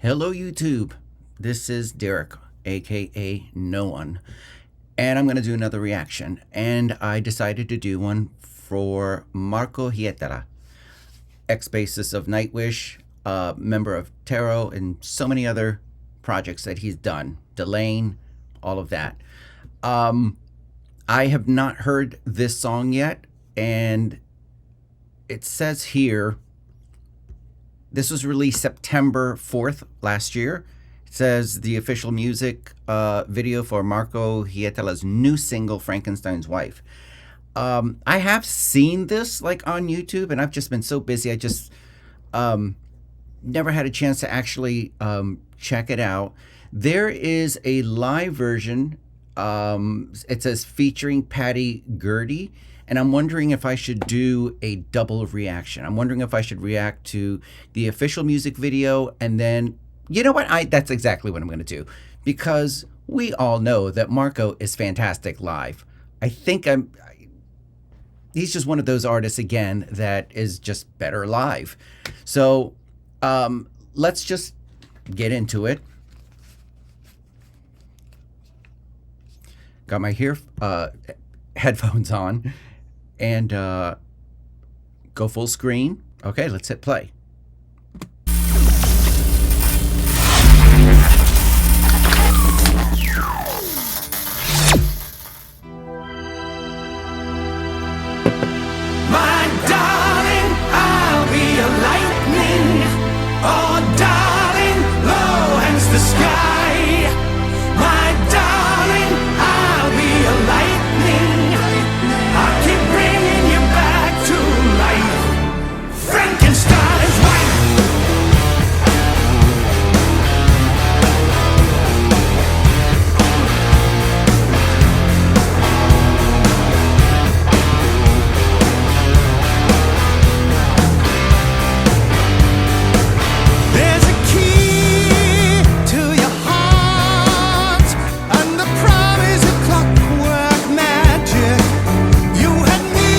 Hello YouTube, this is Derek, aka No One, and I'm going to do another reaction, and I decided to do one for Marko Hietala, ex-bassist of Nightwish, member of Tarot, and so many other projects that he's done, Delane, all of that. I have not heard this song yet, and it says here, this was released September 4th last year. It says the official music video for Marko Hietala's new single, Frankenstein's Wife. I have seen this like on YouTube, and I've just been so busy. I just never had a chance to actually check it out. There is a live version. It says featuring Patty Gurdy. And I'm wondering if I should do a double reaction. I'm wondering if I should react to the official music video, and then, you know what? That's exactly what I'm going to do, because we all know that Marko is fantastic live. I think he's just one of those artists, again, that is just better live. So let's just get into it. Got my headphones on. And go full screen. Okay, let's hit play. My darling, I'll be a lightning. Oh, darling, low hangs the sky. My darling, I'll be a lightning. I'll keep bringing you back to life. Frankenstein's wife. There's a key to your heart, and the promise of clockwork magic. You had me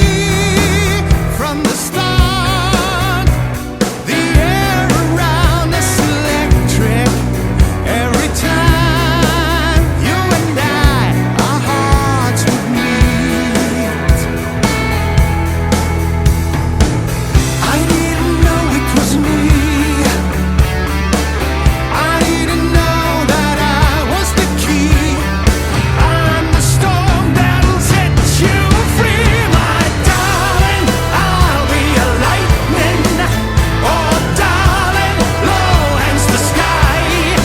from the start. The air around us electric. Every time you and our hearts would meet. I didn't know it was me. I didn't know that I was the key. I'm the storm that'll set you free. My darling, I'll be a lightning. Oh, darling, low hangs the sky.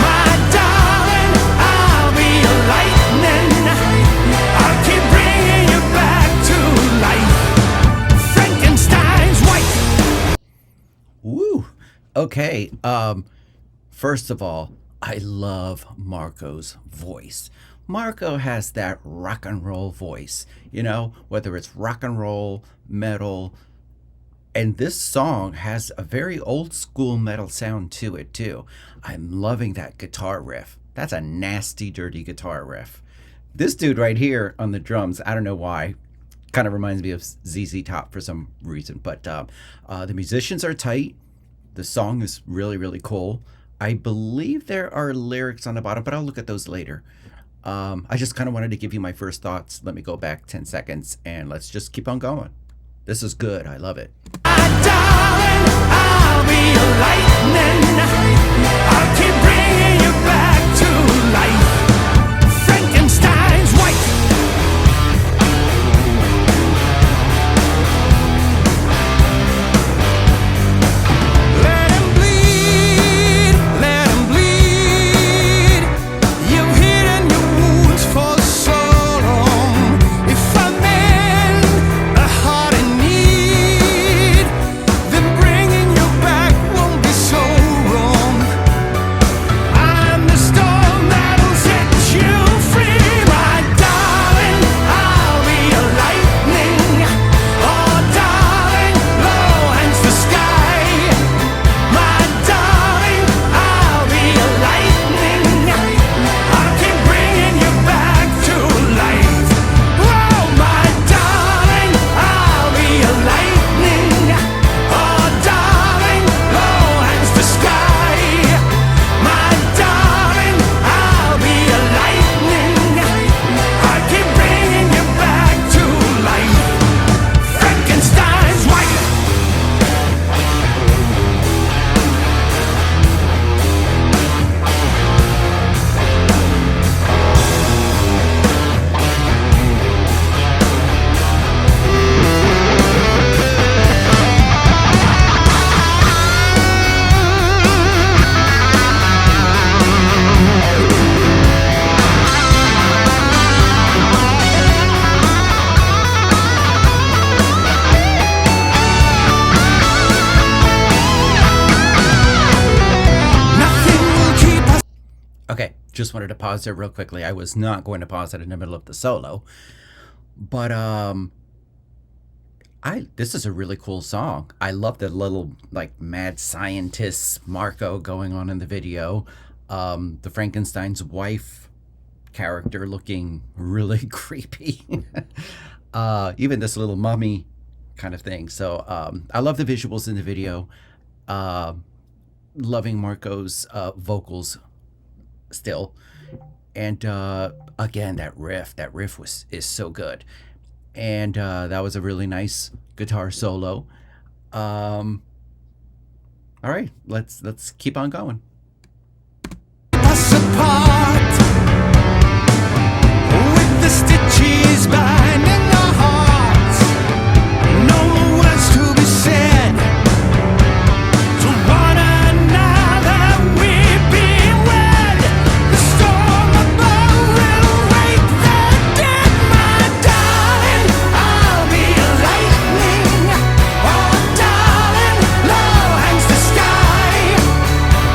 My darling, I'll be a lightning. I'll keep bringing you back to life. Frankenstein's wife. Woo. Okay. First of all, I love Marko's voice. Marko has that rock and roll voice, you know, whether it's rock and roll, metal, and this song has a very old school metal sound to it too. I'm loving that guitar riff. That's a nasty, dirty guitar riff. This dude right here on the drums, I don't know why, kind of reminds me of ZZ Top for some reason, but the musicians are tight. The song is really, really cool. I believe there are lyrics on the bottom, but I'll look at those later. I just kind of wanted to give you my first thoughts. Let me go back 10 seconds and let's just keep on going. This is good. I love it. My darling, I'll be a lightning. I'll keep bringing you back to life. Frankenstein's wife. Let him bleed, let him bleed. You've hidden your wounds for so long. If I mend a heart in need, Okay, just wanted to pause there real quickly. I was not going to pause it in the middle of the solo, but this is a really cool song. I love the little like mad scientist Marko going on in the video. The Frankenstein's wife character looking really creepy. Even this little mummy kind of thing. So I love the visuals in the video. Loving Marko's vocals still. And again, that riff is so good. And that was a really nice guitar solo. All right, let's keep on going. Us apart with the stitches binding our hearts. No words to be said to one another. We've been wed. The storm above will wake the dead, my darling. I'll be a lightning. Oh, darling, low hangs the sky.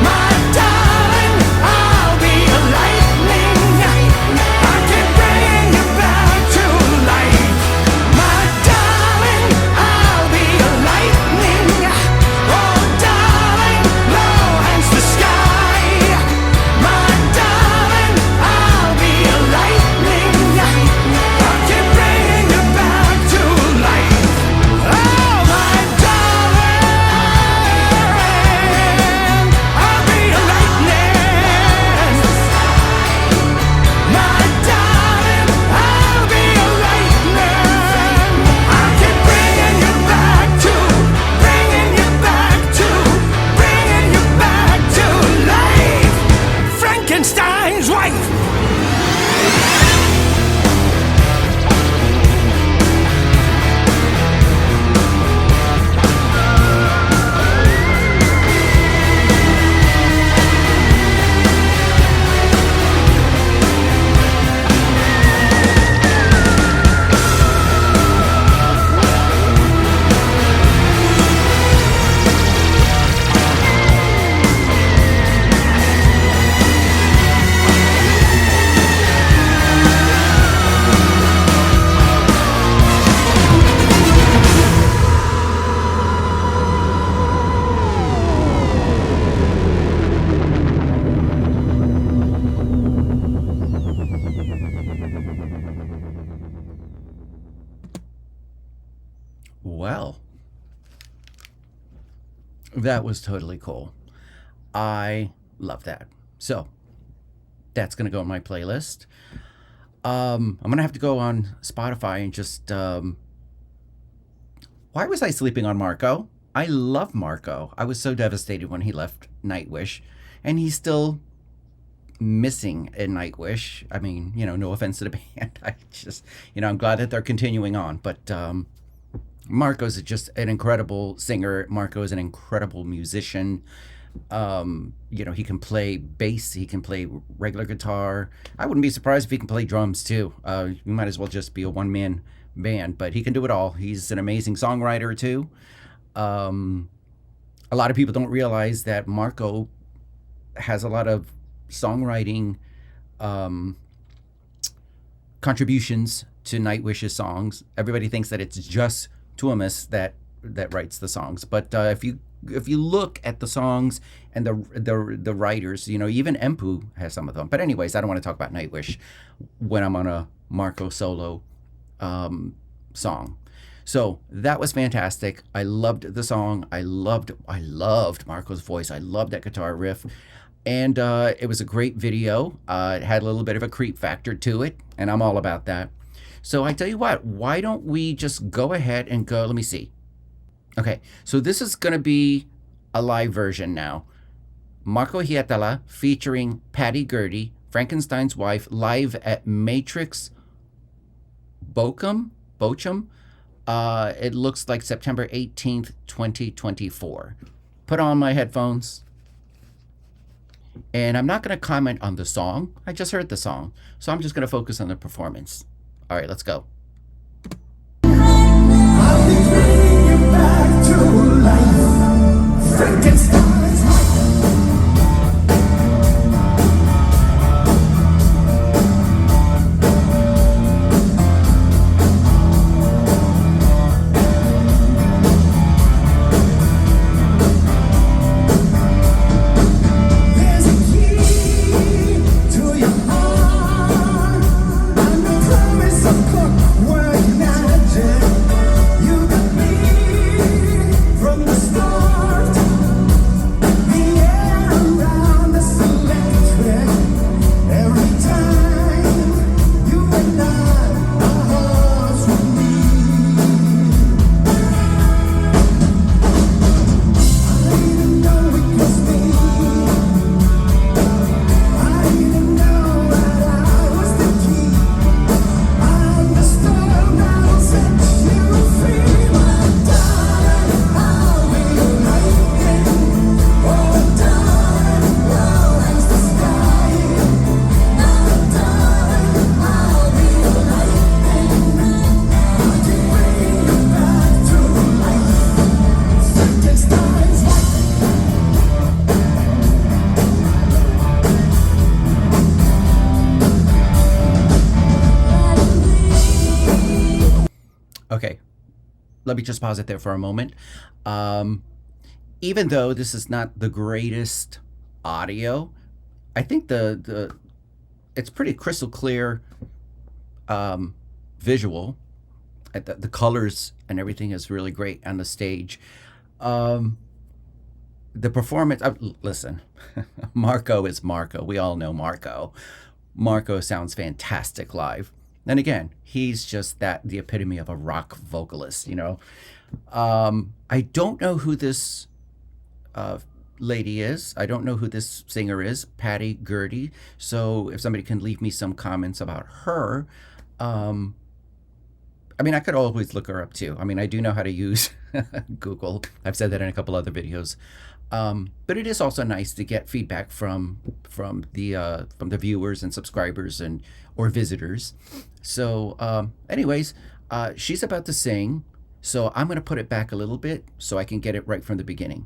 My darling, I'll be a lightning. I can bring you back to life. My darling, I'll be a lightning. Oh, darling, low hangs the sky. My darling, I'll be a lightning. I can bring you back to life. Oh, my darling, I'll be a lightning. My darling, I'll be a lightning. I can bring you back to, bringing you back to, bringing you back to life. Frankenstein's wife. Well, that was totally cool. I love that. So that's gonna go on my playlist. I'm gonna have to go on Spotify and just why was I sleeping on Marko? I love Marko. I was so devastated when he left Nightwish, and he's still missing in Nightwish. I mean, no offense to the band. I just, I'm glad that they're continuing on, but Marko's just an incredible singer. Marko is an incredible musician. He can play bass, he can play regular guitar. I wouldn't be surprised if he can play drums too. You might as well just be a one-man band, but he can do it all. He's an amazing songwriter too. A lot of people don't realize that Marko has a lot of songwriting contributions to Nightwish's songs. Everybody thinks that it's just Tuomas that writes the songs, but if you look at the songs and the writers, even Empu has some of them. But anyways, I don't want to talk about Nightwish when I'm on a Marko solo song. So that was fantastic. I loved the song. I loved Marko's voice. I loved that guitar riff. And it was a great video. It had a little bit of a creep factor to it, and I'm all about that. So I tell you what, why don't we just go ahead and go, let me see. Okay, so this is going to be a live version now. Marko Hietala featuring Patty Gurdy, Frankenstein's wife, live at Matrix Bochum. It looks like September 18th, 2024. Put on my headphones. And I'm not going to comment on the song. I just heard the song. So I'm just going to focus on the performance. All right, let's go. I'll be bringing you back to life. Frankenstein's let me just pause it there for a moment. Even though this is not the greatest audio, I think the it's pretty crystal clear visual. The colors and everything is really great on the stage. The performance, listen, Marko is Marko. We all know Marko. Marko sounds fantastic live. And again, he's just the epitome of a rock vocalist, you know. I don't know who this lady is. I don't know who this singer is, Patty Gurdy. So if somebody can leave me some comments about her, I mean, I could always look her up too. I mean, I do know how to use Google. I've said that in a couple other videos. But it is also nice to get feedback from the viewers and subscribers or visitors. So, anyways, she's about to sing, so I'm gonna put it back a little bit so I can get it right from the beginning.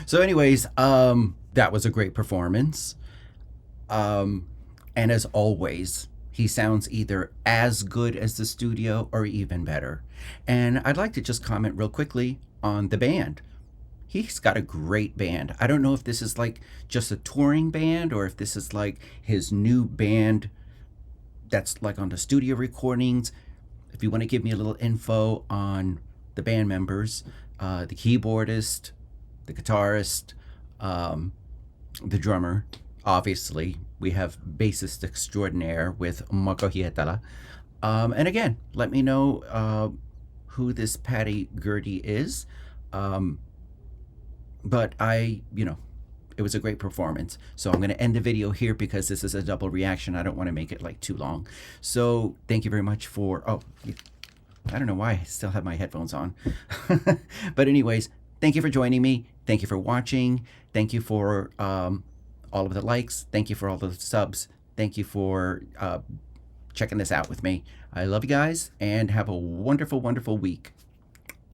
So anyways, that was a great performance. And as always, he sounds either as good as the studio or even better. And I'd like to just comment real quickly on the band. he's got a great band. I don't know if this is like just a touring band or if this is like his new band that's like on the studio recordings. If you want to give me a little info on the band members, the keyboardist, the guitarist, the drummer, obviously. We have bassist extraordinaire with Marko Hietala. And again, let me know who this Patty Gertie is. But it was a great performance. So I'm going to end the video here because this is a double reaction. I don't want to make it like too long. So thank you very much for, I don't know why I still have my headphones on. But anyways, thank you for joining me. Thank you for watching. Thank you for all of the likes. Thank you for all the subs. Thank you for checking this out with me. I love you guys and have a wonderful, wonderful week.